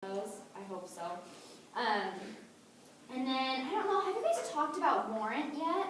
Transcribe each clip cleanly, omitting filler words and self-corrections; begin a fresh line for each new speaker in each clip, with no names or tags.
I hope so. And then, I don't know, have you guys talked about warrant yet?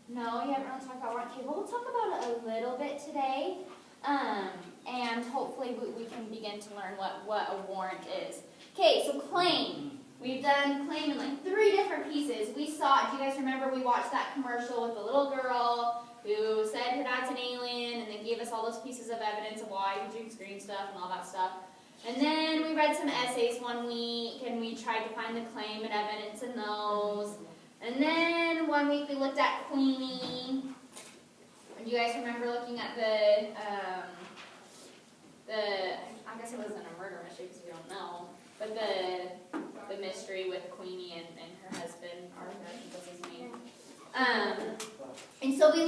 No, you haven't really talked about warrant. Okay, well, we'll talk about it a little bit today. And hopefully we can begin to learn what a warrant is. Okay, so claim. We've done claim in like 3 different pieces. We saw, do you guys remember we watched that commercial with the little girl who said her dad's an alien and then gave us all those pieces of evidence of why he drinks green stuff and all that stuff. And then we read some essays one week and we tried to find the claim and evidence in those. And then one week we looked at Queenie. Do you guys remember looking at I guess it wasn't a murder mystery because we don't know, but the mystery with Queenie and her husband, Arthur, I think was his name. And so we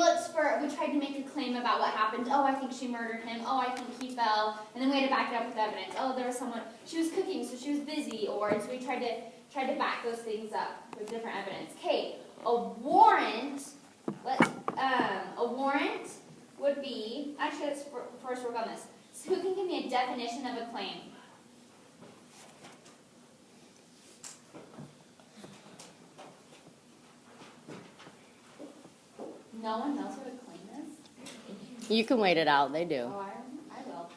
tried to make a claim about what happened. Oh, I think she murdered him. Oh, I think he fell. And then we had to back it up with evidence. Oh, there was someone, she was cooking, so she was busy. And so we tried to back those things up with different evidence. Okay, a warrant, a warrant would be, actually let's first work on this. So who can give me a definition of a claim? No one knows what a claim is?
You can wait it out. They do.
Oh, I will.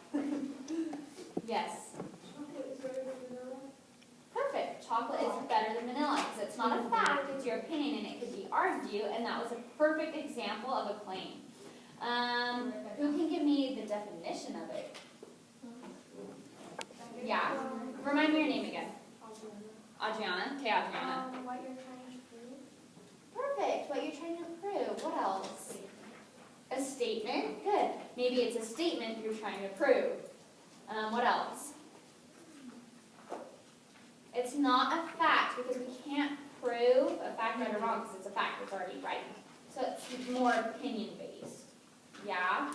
Yes.
Chocolate is better than vanilla?
Perfect. Chocolate is better than vanilla because it's not a fact, it's your opinion, and it could be argued, and that was a perfect example of a claim. Who can give me the definition of it? Yeah. Remind me your name again. Adriana. Okay, Adriana.
What you're trying to prove?
Perfect. What you're trying to prove. What else? A statement. Good. Maybe it's a statement you're trying to prove. What else? It's not a fact because we can't prove a fact right or wrong because it's a fact that's already right. So it's more opinion-based. Yeah?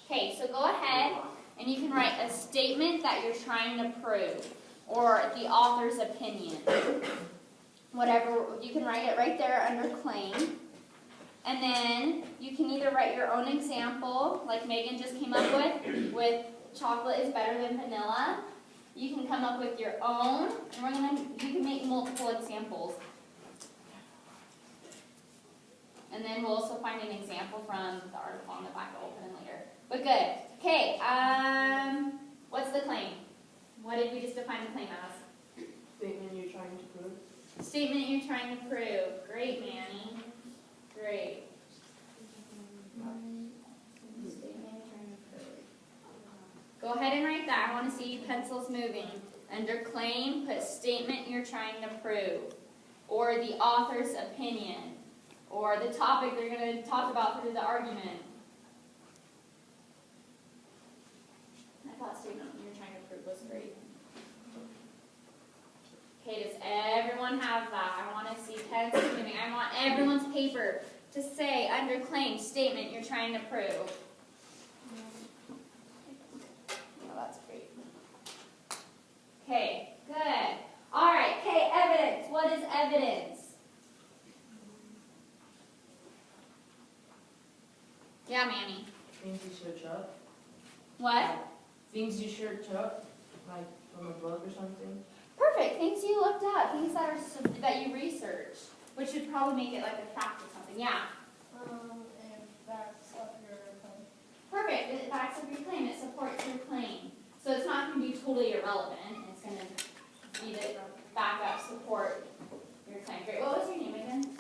Okay, so go ahead and you can write a statement that you're trying to prove or the author's opinion. Whatever, you can write it right there under claim. And then you can either write your own example, like Megan just came up with chocolate is better than vanilla. You can come up with your own, and you can make multiple examples. And then we'll also find an example from the article on the back that we'll put in later. But good. Okay, what's the claim? What did we just define the claim as?
Statement you're trying to prove.
Statement you're trying to prove. Great, Manny. Great. Statement you're trying to prove. Go ahead and write that. I want to see pencils moving. Under claim, put statement you're trying to prove. Or the author's opinion. Or the topic they're going to talk about through the argument. I thought statement you're trying to prove was great. Okay, does everyone have that? I want to see pencils moving. I want everyone's paper to say under claim statement you're trying to prove. Oh, that's great. Okay, good. All right, okay, evidence. What is evidence? Yeah, Manny.
Things you search up.
What?
Things you search up, like from a book or something.
Perfect. Things you looked up, things that you researched, which would probably make it like a fact or something. Yeah.
If that's what your claim.
Perfect. It backs up your claim. It supports your claim. So it's not going to be totally irrelevant. It's going to be to back up, support your claim. Great. What was your name again?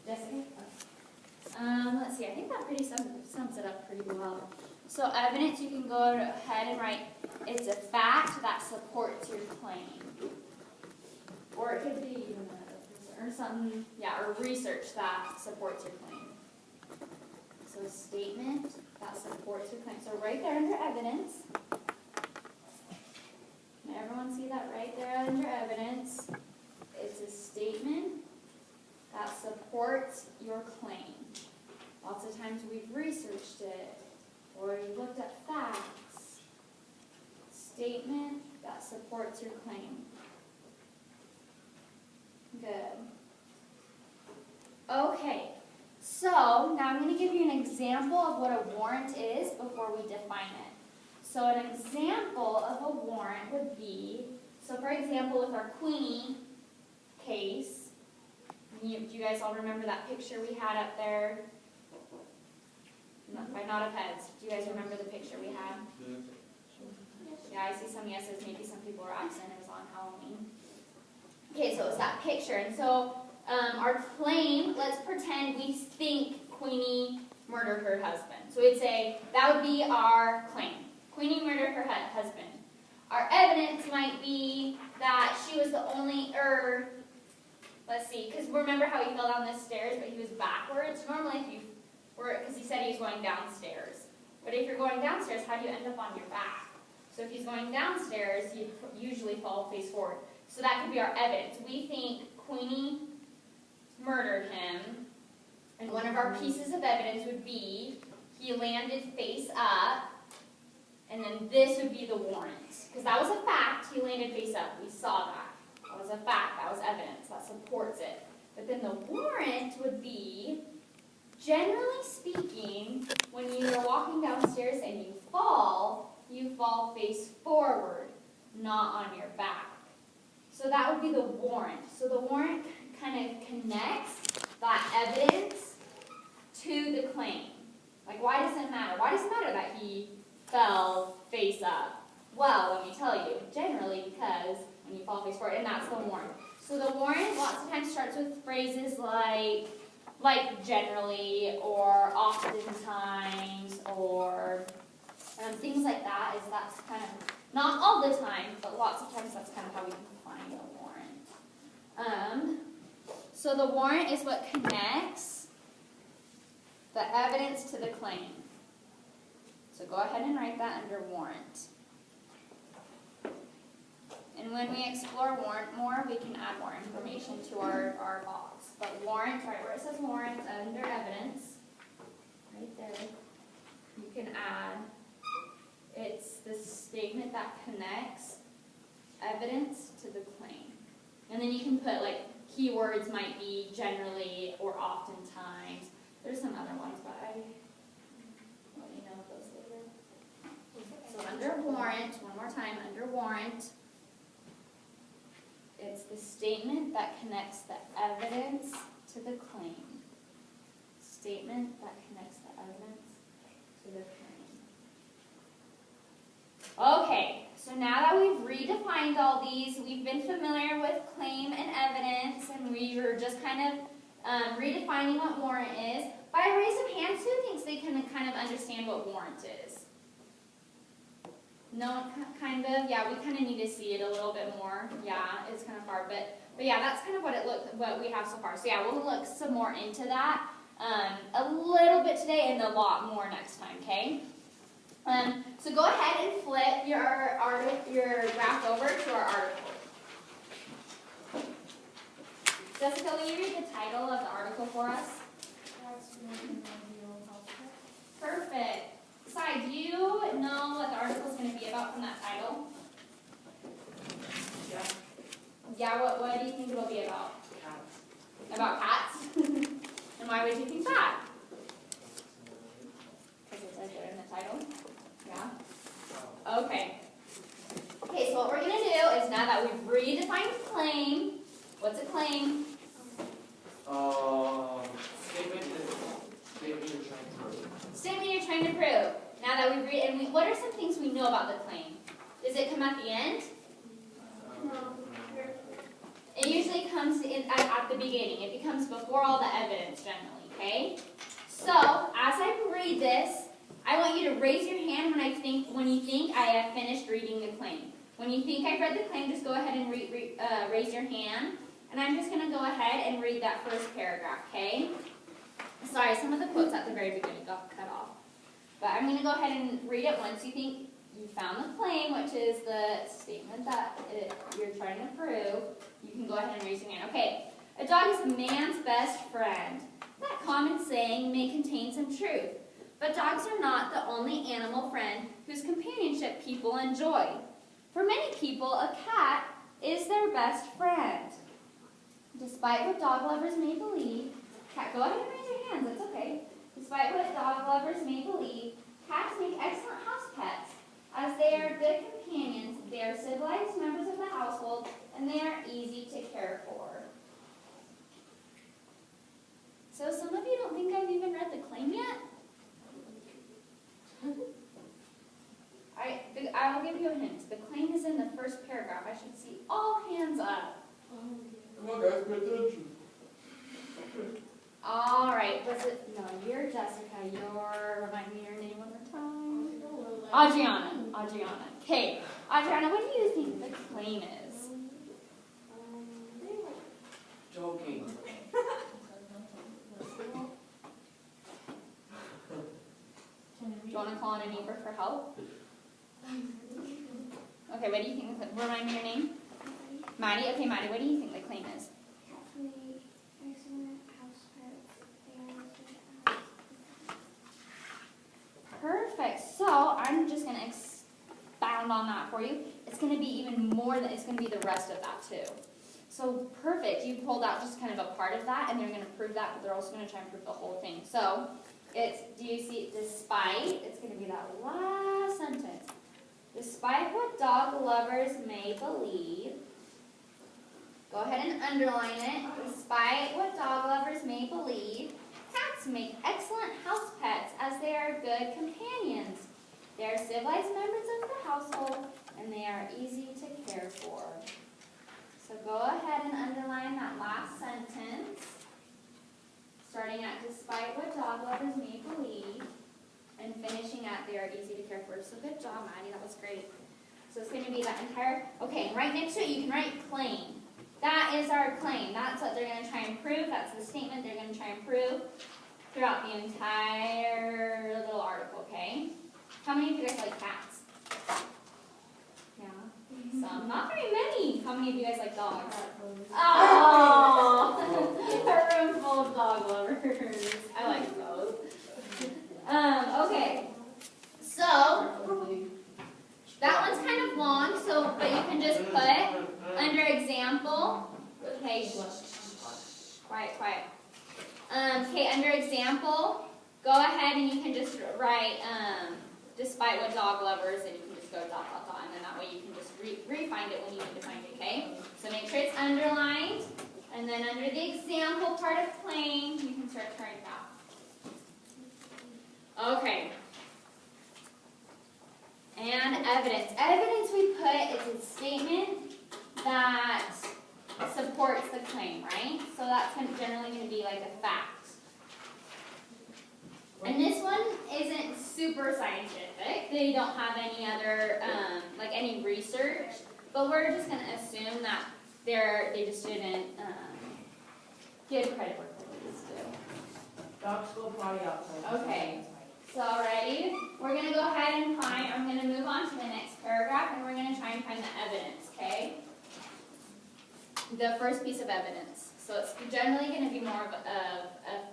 Jessica. Okay. Let's see. I think that pretty sums it up pretty well. So evidence, you can go ahead and write, it's a fact that supports your claim. Or it could be even or something, yeah, or research that supports your claim. So a statement that supports your claim. So right there under evidence. Can everyone see that right there under evidence? It's a statement that supports your claim. Lots of times we've researched it, or you looked at facts. Statement that supports your claim. Good. Okay, so now I'm going to give you an example of what a warrant is before we define it. So an example of a warrant would be, so for example, with our Queenie case, do you guys all remember that picture we had up there? By nod of heads. Do you guys remember the picture we had? Yeah, I see some yeses. Maybe some people were absent. It was on Halloween. Okay, so it's that picture. And so our claim, let's pretend we think Queenie murdered her husband. So we'd say that would be our claim. Queenie murdered her husband. Our evidence might be that she was the only, let's see, because remember how he fell down the stairs, but he was backwards? Normally if you were, because he said he was going downstairs. But if you're going downstairs, how do you end up on your back? So if he's going downstairs, you usually fall face forward. So that could be our evidence. We think Queenie murdered him, and one of our pieces of evidence would be he landed face up, and then this would be the warrant. Because that was a fact, he landed face up. We saw that. That was a fact, that was evidence, that supports it. But then the warrant would be, generally speaking, when you're walking downstairs and you fall face forward, not on your back. So that would be the warrant. So the warrant kind of connects that evidence to the claim. Like, why does it matter? Why does it matter that he fell face up? Well, let me tell you, generally because when you fall face forward, and that's the warrant. So the warrant lots of times starts with phrases like generally, or oftentimes, or things like that. That's kind of, not all the time, but lots of times that's kind of how we can find a warrant. So the warrant is what connects the evidence to the claim. So go ahead and write that under warrant. And when we explore warrant more, we can add more information to our box. But warrant, right where it says warrant, under evidence, right there, you can add, it's the statement that connects evidence to the claim. And then you can put, like, keywords might be generally or oftentimes. There's some other ones, but I let you know those later. So under warrant, one more time, under warrant, it's the statement that connects the evidence to the claim. Statement that connects the evidence to the claim. Okay, so now that we've redefined all these, we've been familiar with claim and evidence, and we were just kind of redefining what warrant is. By a raise of hands, who thinks they can kind of understand what warrant is? No, kind of. Yeah, we kind of need to see it a little bit more. Yeah, it's kind of hard, but yeah, that's kind of what we have so far. So yeah, we'll look some more into that a little bit today, and a lot more next time. Okay. So go ahead and flip your graph over to our article. Jessica, will you read the title of the article for us? Perfect. Sai, do you know what the article is going to be about from that title?
Yeah.
Yeah, what do you think it'll be about?
Cats.
About cats? And why would you think that? Because it says it in the title? Yeah? Okay. Okay, so what we're going to do is, now that we've redefined claim, what's a claim? Statement you're trying to prove. Now that we've what are some things we know about the claim? Does it come at the end? It usually comes at the beginning. It becomes before all the evidence generally, okay? So, as I read this, I want you to raise your hand when you think I have finished reading the claim. When you think I've read the claim, just go ahead and raise your hand. And I'm just going to go ahead and read that first paragraph, okay? Sorry, some of the quotes at the very beginning got cut off. But I'm going to go ahead and read it once you think you found the claim, which is the statement that you're trying to prove. You can go ahead and raise your hand. Okay, a dog is man's best friend. That common saying may contain some truth, but dogs are not the only animal friend whose companionship people enjoy. For many people, a cat is their best friend. Despite what dog lovers may believe, go ahead and raise your hands, it's okay. Despite what dog lovers may believe, cats make excellent house pets, As they are good companions, they are civilized members of the household, and they are easy to care for. So some of you don't think I've even read the claim yet? I will give you a hint. The claim is in the first paragraph. I should see all hands up.
Come on, guys, pay attention.
All right. Was it? No, you're Jessica. Remind me your name one more time. Adriana. Okay. Adriana, what do you think the claim is?
Joking.
Do you want to call in a neighbor for help? Okay, what do you think? Remind me your name. Maddie. Okay, Maddie, what do you think the claim is? Perfect. So I'm just going to expound on that for you. It's going to be even more than, it's going to be the rest of that too. So perfect. You pulled out just kind of a part of that, and they're going to prove that, but they're also going to try and prove the whole thing. So it's, do you see, despite, it's going to be that last sentence. Despite what dog lovers may believe, go ahead and underline it. Despite what dog lovers may believe, cats make excellent house pets as they are good companions. They are civilized members of the household, and they are easy to care for. So go ahead and underline that last sentence, starting at despite what dog lovers may believe, and finishing at they are easy to care for. So good job, Maddie, that was great. So it's going to be that entire, okay, and right next to it you can write claim. That is our claim. That's what they're going to try and prove. That's the statement they're going to try and prove throughout the entire little article, okay? How many of you guys like cats? Yeah? Some. Not very many. How many of you guys like dogs? Oh! A room full of dog lovers. I like those. Okay. So, that one's kind of long, so but you can just put under example. Okay, quiet. Okay, under example, go ahead and you can just write despite what dog lovers, and you can just go ... and then that way you can just re-find it when you need to find it, okay? So make sure it's underlined, and then under the example part of claim, you can start turning that. Okay. And evidence. Evidence we put is a statement that supports the claim, right? So that's generally going to be like a fact. And this one isn't super scientific. They don't have any other, like any research, but we're just going to assume that they just didn't give credit where credit is due.
Dogs go potty outside.
Okay. So ready? We're going to go ahead and I'm going to move on to the next paragraph, and we're going to try and find the evidence, okay? The first piece of evidence. So it's generally going to be more of a